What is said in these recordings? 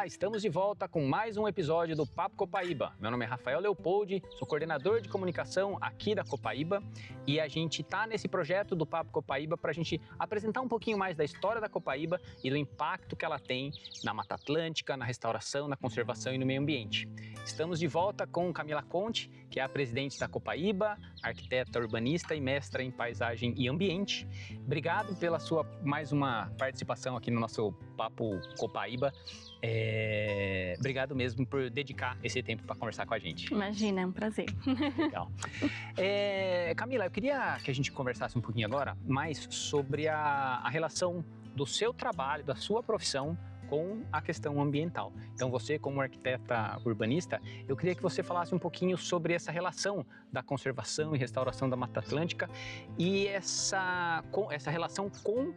Estamos de volta com mais um episódio do Papo Copaíba. Meu nome é Rafael Leopoldi, sou coordenador de comunicação aqui da Copaíba e a gente está nesse projeto do Papo Copaíba para a gente apresentar um pouquinho mais da história da Copaíba e do impacto que ela tem na Mata Atlântica, na restauração, na conservação e no meio ambiente. Estamos de volta com Camila Conte, que é a presidente da Copaíba, arquiteta urbanista e mestra em paisagem e ambiente. Obrigado pela sua mais uma participação aqui no nosso Papo Copaíba. Obrigado mesmo por dedicar esse tempo para conversar com a gente. Imagina, é um prazer. Legal. Camila, eu queria que a gente conversasse um pouquinho agora mais sobre a relação do seu trabalho, da sua profissão com a questão ambiental. Então você, como arquiteta urbanista, eu queria que você falasse um pouquinho sobre essa relação da conservação e restauração da Mata Atlântica e essa relação com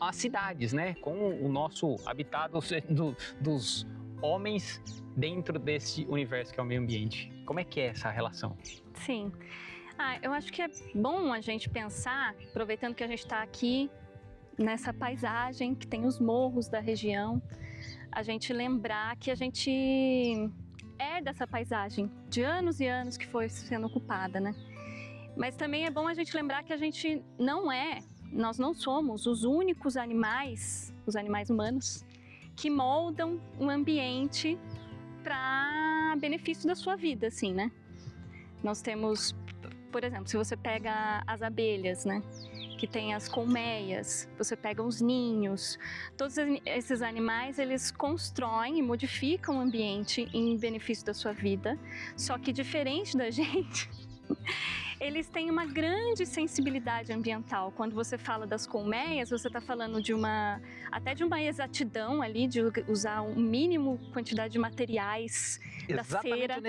as cidades, né? Com o nosso habitat dos homens dentro desse universo que é o meio ambiente. Como é que é essa relação? Sim. Eu acho que é bom a gente pensar, aproveitando que a gente está aqui nessa paisagem que tem os morros da região, a gente lembrar que a gente é dessa paisagem de anos e anos que foi sendo ocupada, né? Mas também é bom a gente lembrar que a gente nós não somos os únicos animais, os animais humanos, que moldam o ambiente para benefício da sua vida, assim, né? Nós temos, por exemplo, se você pega as abelhas, né? Que tem as colmeias, você pega os ninhos, todos esses animais, eles constroem e modificam o ambiente em benefício da sua vida, só que diferente da gente, eles têm uma grande sensibilidade ambiental. Quando você fala das colmeias, você está falando até de uma exatidão ali, de usar um mínimo quantidade de materiais da cera.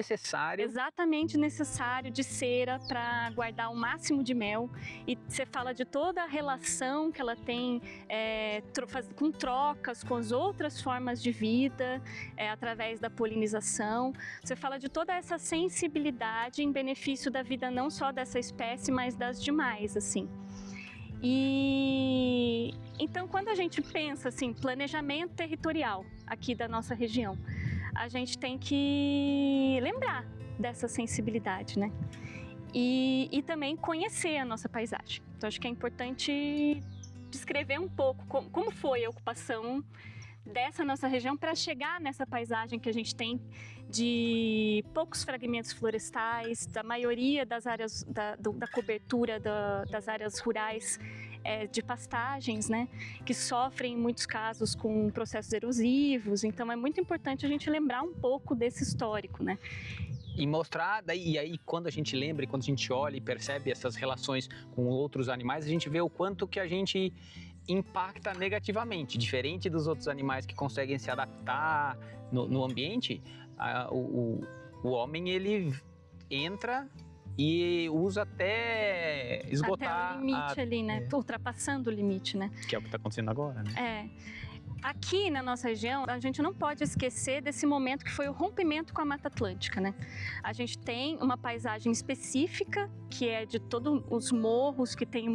Exatamente necessário de cera para guardar o máximo de mel. E você fala de toda a relação que ela tem com trocas, com as outras formas de vida, através da polinização. Você fala de toda essa sensibilidade em benefício da vida não só dessa espécie, mas das demais, assim. E então, quando a gente pensa assim, planejamento territorial aqui da nossa região, a gente tem que lembrar dessa sensibilidade, né? E também conhecer a nossa paisagem. Então, acho que é importante descrever um pouco como foi a ocupação dessa nossa região para chegar nessa paisagem que a gente tem de poucos fragmentos florestais, da maioria das áreas da cobertura das áreas rurais de pastagens, né, que sofrem em muitos casos com processos erosivos. Então é muito importante a gente lembrar um pouco desse histórico, né? E mostrar, e aí quando a gente lembra, e quando a gente olha e percebe essas relações com outros animais, a gente vê o quanto que a gente impacta negativamente, diferente dos outros animais que conseguem se adaptar no ambiente. O homem, ele entra e usa até esgotar até o limite ali, né? Ultrapassando o limite, né? Que é o que está acontecendo agora, né? Aqui na nossa região, a gente não pode esquecer desse momento que foi o rompimento com a Mata Atlântica, né? A gente tem uma paisagem específica, que é de todos os morros, que tem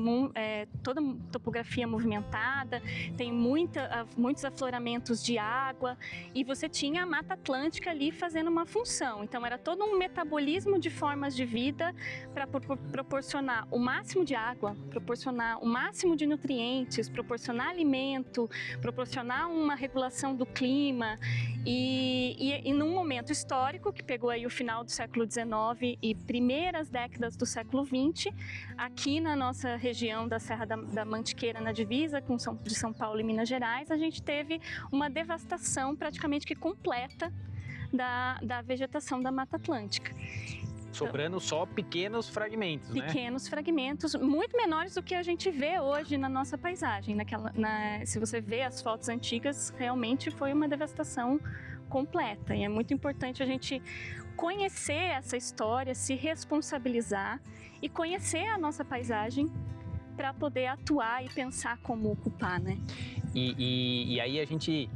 toda topografia movimentada, tem muitos afloramentos de água, e você tinha a Mata Atlântica ali fazendo uma função. Então era todo um metabolismo de formas de vida para proporcionar o máximo de água, proporcionar o máximo de nutrientes, proporcionar alimento, proporcionar uma regulação do clima e num momento histórico que pegou aí o final do século XIX e primeiras décadas do século XX, aqui na nossa região da Serra da Mantiqueira, na divisa de São Paulo e Minas Gerais, a gente teve uma devastação praticamente que completa da vegetação da Mata Atlântica. Sobrando só pequenos fragmentos, né? Pequenos fragmentos, muito menores do que a gente vê hoje na nossa paisagem. Se você vê as fotos antigas, realmente foi uma devastação completa. E é muito importante a gente conhecer essa história, se responsabilizar e conhecer a nossa paisagem para poder atuar e pensar como ocupar, né? E aí a gente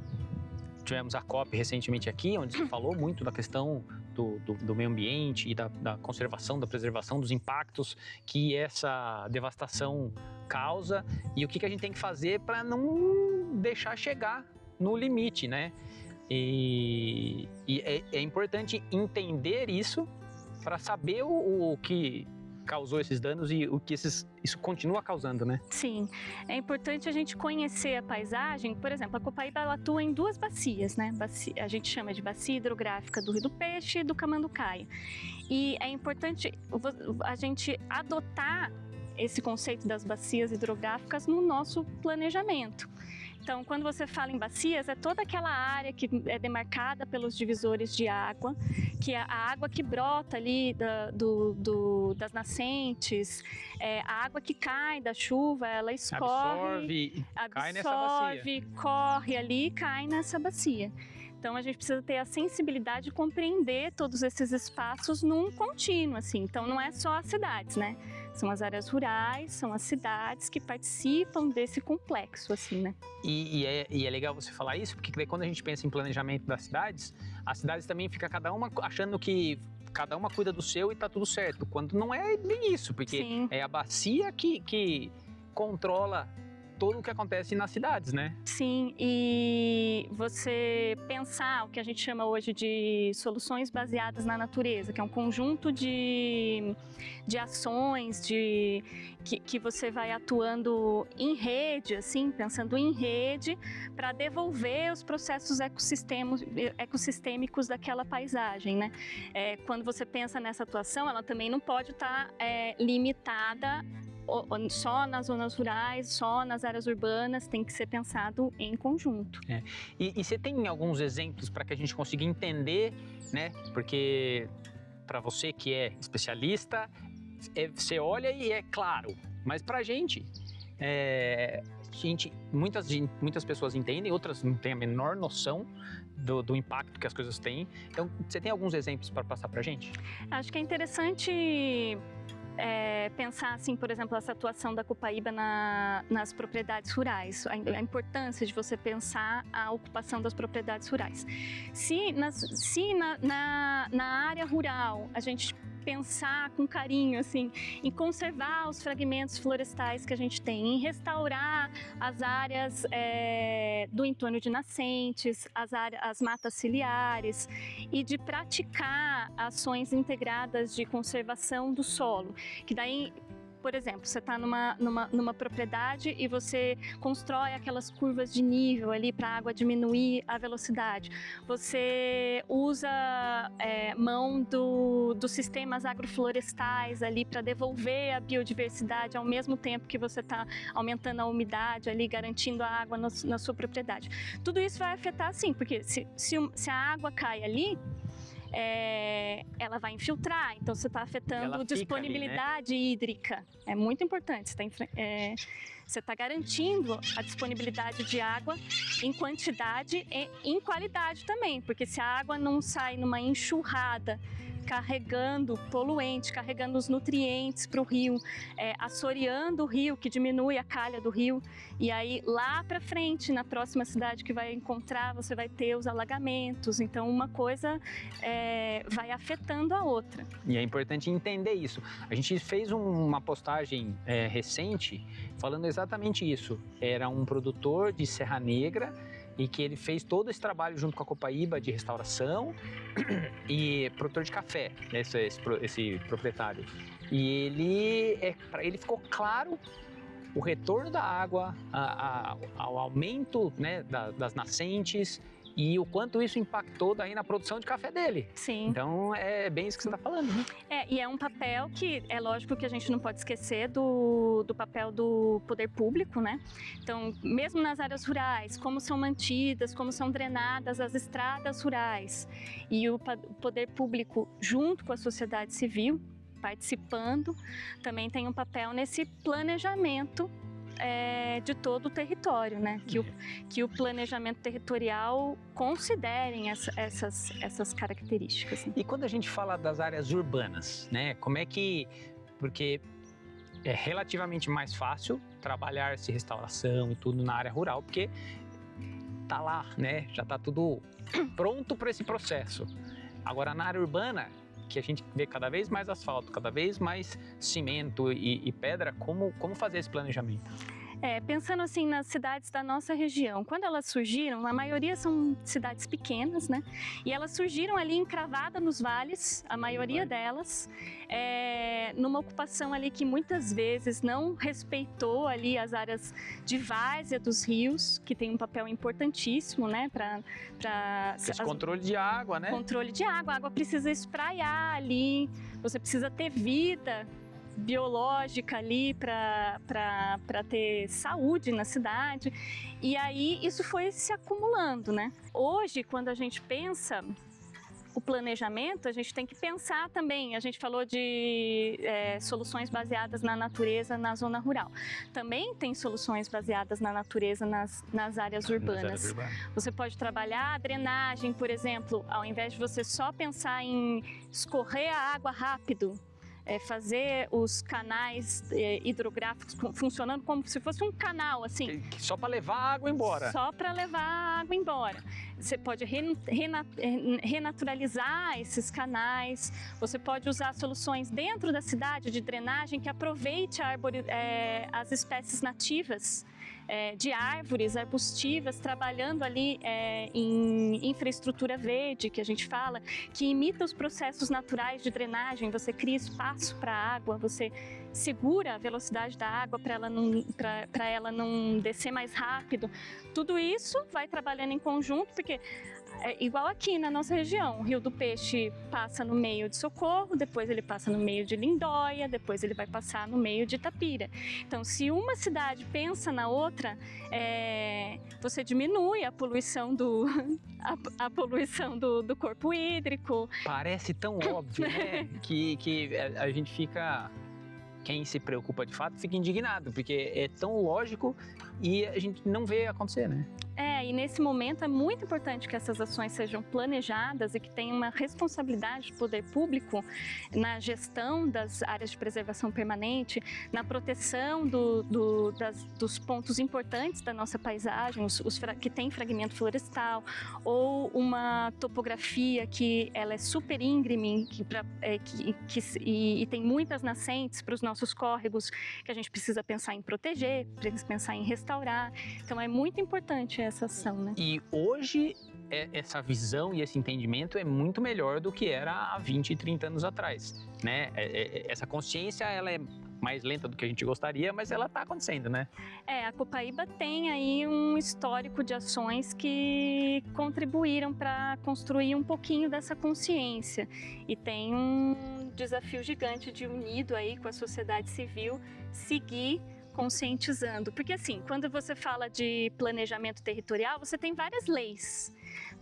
tivemos a COP recentemente aqui, onde se falou muito da questão do meio ambiente e da conservação, da preservação dos impactos que essa devastação causa e o que a gente tem que fazer para não deixar chegar no limite, né? É importante entender isso para saber o que causou esses danos e o que isso continua causando, né? Sim, é importante a gente conhecer a paisagem. Por exemplo, a Copaíba ela atua em duas bacias, né? A gente chama de bacia hidrográfica do Rio do Peixe e do Camanducaia. E é importante a gente adotar esse conceito das bacias hidrográficas no nosso planejamento. Então, quando você fala em bacias, é toda aquela área que é demarcada pelos divisores de água, que é a água que brota ali das nascentes, a água que cai da chuva, ela escorre, cai nessa bacia. Corre ali e cai nessa bacia. Então, a gente precisa ter a sensibilidade de compreender todos esses espaços num contínuo, assim. Então, não é só as cidades, né? São as áreas rurais, são as cidades que participam desse complexo, assim, né? E é legal você falar isso, porque daí quando a gente pensa em planejamento das cidades, as cidades também fica cada uma achando que cada uma cuida do seu e tá tudo certo, quando não é bem isso, porque Sim. é a bacia que controla tudo o que acontece nas cidades, né? Sim, e você pensar o que a gente chama hoje de soluções baseadas na natureza, que é um conjunto de ações que você vai atuando em rede, assim, pensando em rede, para devolver os processos ecossistêmicos daquela paisagem, né? Quando você pensa nessa atuação, ela também não pode estar limitada só nas zonas rurais, só nas áreas urbanas, tem que ser pensado em conjunto. E você tem alguns exemplos para que a gente consiga entender, né? Porque para você que é especialista, você olha e é claro, mas para a gente, muitas pessoas entendem, outras não têm a menor noção do impacto que as coisas têm. Então, você tem alguns exemplos para passar para a gente? Acho que é interessante pensar, assim, por exemplo, essa atuação da Copaíba nas propriedades rurais, a importância de você pensar a ocupação das propriedades rurais. Se na área rural a gente pensar com carinho, assim, em conservar os fragmentos florestais que a gente tem, em restaurar as áreas do entorno de nascentes, as matas ciliares, e de praticar ações integradas de conservação do solo, que daí, por exemplo, você está numa propriedade e você constrói aquelas curvas de nível ali para a água diminuir a velocidade. Você usa mão dos sistemas agroflorestais ali para devolver a biodiversidade ao mesmo tempo que você está aumentando a umidade ali, garantindo a água na sua propriedade. Tudo isso vai afetar, sim, porque se a água cai ali, ela vai infiltrar, então você está afetando disponibilidade ali, né? Hídrica. É muito importante, você está garantindo a disponibilidade de água em quantidade e em qualidade também, porque se a água não sai numa enxurrada, carregando poluente, carregando os nutrientes para o rio, assoreando o rio, que diminui a calha do rio, e aí lá para frente, na próxima cidade que vai encontrar, você vai ter os alagamentos. Então uma coisa vai afetando a outra. E é importante entender isso. A gente fez uma postagem recente falando exatamente isso. Era um produtor de Serra Negra e que ele fez todo esse trabalho junto com a Copaíba de restauração e produtor de café, esse proprietário. E para ele ficou claro o retorno da água, ao aumento, né, das nascentes e o quanto isso impactou daí na produção de café dele. Sim. Então é bem isso que você está falando, né? E é um papel que é lógico que a gente não pode esquecer do papel do poder público, né? Então, mesmo nas áreas rurais, como são mantidas, como são drenadas as estradas rurais, e o poder público junto com a sociedade civil participando, também tem um papel nesse planejamento de todo o território, né? Que o planejamento territorial considerem essas características. E quando a gente fala das áreas urbanas, né? Como é que... Porque é relativamente mais fácil trabalhar essa restauração e tudo na área rural, porque tá lá, né? Já tá tudo pronto para esse processo. Agora, na área urbana, que a gente vê cada vez mais asfalto, cada vez mais cimento e pedra, como fazer esse planejamento? Pensando assim nas cidades da nossa região, quando elas surgiram, a maioria são cidades pequenas, né? E elas surgiram ali encravadas nos vales, a maioria delas, numa ocupação ali que muitas vezes não respeitou ali as áreas de várzea dos rios, que tem um papel importantíssimo, né? Esse controle de água, né? Controle de água, a água precisa espraiar ali, você precisa ter vida biológica ali para ter saúde na cidade, e aí isso foi se acumulando, né? Hoje, quando a gente pensa o planejamento, a gente tem que pensar também, a gente falou de soluções baseadas na natureza na zona rural. Também tem soluções baseadas na natureza nas áreas urbanas. Você pode trabalhar a drenagem, por exemplo, ao invés de você só pensar em escorrer a água rápido, fazer os canais hidrográficos funcionando como se fosse um canal, assim. Só para levar a água embora. Só para levar a água embora. Você pode renaturalizar esses canais, você pode usar soluções dentro da cidade de drenagem que aproveite as espécies nativas de árvores arbustivas, trabalhando ali em infraestrutura verde, que a gente fala, que imita os processos naturais de drenagem. Você cria espaço para a água, você segura a velocidade da água para ela não descer mais rápido. Tudo isso vai trabalhando em conjunto, porque igual aqui na nossa região, o Rio do Peixe passa no meio de Socorro, depois ele passa no meio de Lindóia, depois ele vai passar no meio de Itapira. Então, se uma cidade pensa na outra, você diminui a poluição do corpo hídrico. Parece tão óbvio, né? que a gente fica... Quem se preocupa de fato fica indignado, porque é tão lógico e a gente não vê acontecer, né? E nesse momento é muito importante que essas ações sejam planejadas e que tenham uma responsabilidade do poder público na gestão das áreas de preservação permanente, na proteção dos pontos importantes da nossa paisagem, os que tem fragmento florestal, ou uma topografia que ela é super íngreme e tem muitas nascentes para os nossos córregos, que a gente precisa pensar em proteger, precisa pensar em restaurar. Então é muito importante essa ação, né? E hoje essa visão e esse entendimento é muito melhor do que era há 20, 30 anos atrás, né? Essa consciência, ela é mais lenta do que a gente gostaria, mas ela está acontecendo, né? A Copaíba tem aí um histórico de ações que contribuíram para construir um pouquinho dessa consciência, e tem um desafio gigante de unido aí com a sociedade civil seguir conscientizando, porque assim, quando você fala de planejamento territorial, você tem várias leis,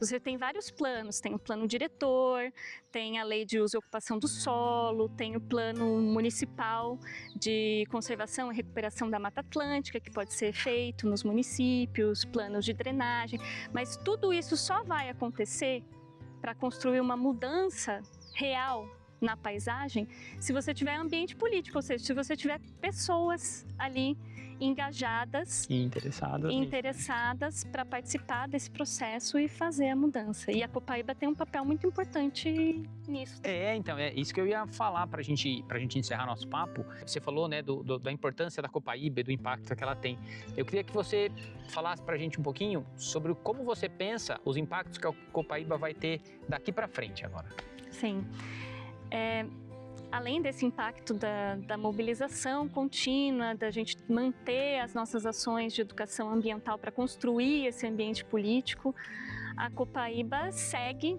você tem vários planos, tem o plano diretor, tem a lei de uso e ocupação do solo, tem o plano municipal de conservação e recuperação da Mata Atlântica, que pode ser feito nos municípios, planos de drenagem, mas tudo isso só vai acontecer para construir uma mudança real na paisagem se você tiver ambiente político, ou seja, se você tiver pessoas ali engajadas e interessadas para participar desse processo e fazer a mudança. E a Copaíba tem um papel muito importante nisso. Então, é isso que eu ia falar pra gente encerrar nosso papo. Você falou, né, da importância da Copaíba e do impacto que ela tem. Eu queria que você falasse pra gente um pouquinho sobre como você pensa os impactos que a Copaíba vai ter daqui pra frente agora. Sim. Além desse impacto da mobilização contínua, da gente manter as nossas ações de educação ambiental para construir esse ambiente político, a Copaíba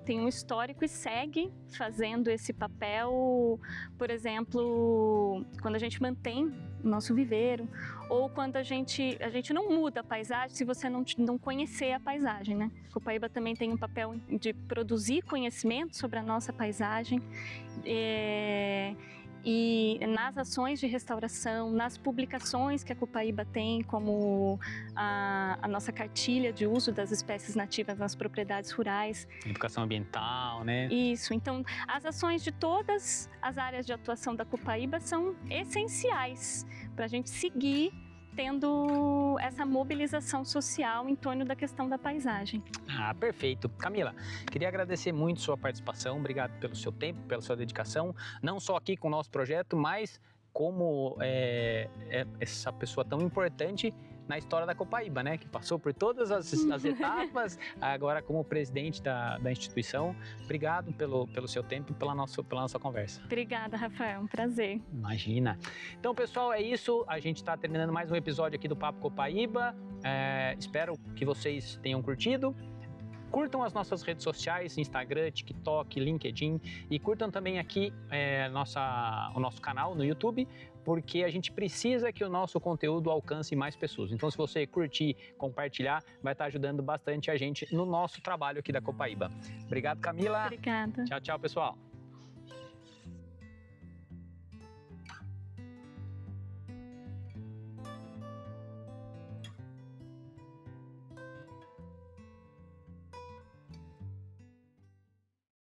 tem um histórico e segue fazendo esse papel, por exemplo, quando a gente mantém o nosso viveiro, ou quando a gente não muda a paisagem se você não conhecer a paisagem, né? A Copaíba também tem um papel de produzir conhecimento sobre a nossa paisagem, e nas ações de restauração, nas publicações que a Copaíba tem, como a nossa cartilha de uso das espécies nativas nas propriedades rurais. Educação ambiental, né? Isso, então as ações de todas as áreas de atuação da Copaíba são essenciais para a gente seguir tendo essa mobilização social em torno da questão da paisagem. Perfeito. Camila, queria agradecer muito sua participação, obrigado pelo seu tempo, pela sua dedicação, não só aqui com o nosso projeto, mas como essa pessoa tão importante na história da Copaíba, né? Que passou por todas as etapas, agora como presidente da instituição. Obrigado pelo seu tempo e pela nossa conversa. Obrigada, Rafael. Um prazer. Imagina. Então, pessoal, é isso. A gente está terminando mais um episódio aqui do Papo Copaíba. Espero que vocês tenham curtido. Curtam as nossas redes sociais, Instagram, TikTok, LinkedIn, e curtam também aqui o nosso canal no YouTube, porque a gente precisa que o nosso conteúdo alcance mais pessoas. Então, se você curtir, compartilhar, vai estar ajudando bastante a gente no nosso trabalho aqui da Copaíba. Obrigado, Camila. Obrigada. Tchau, tchau, pessoal.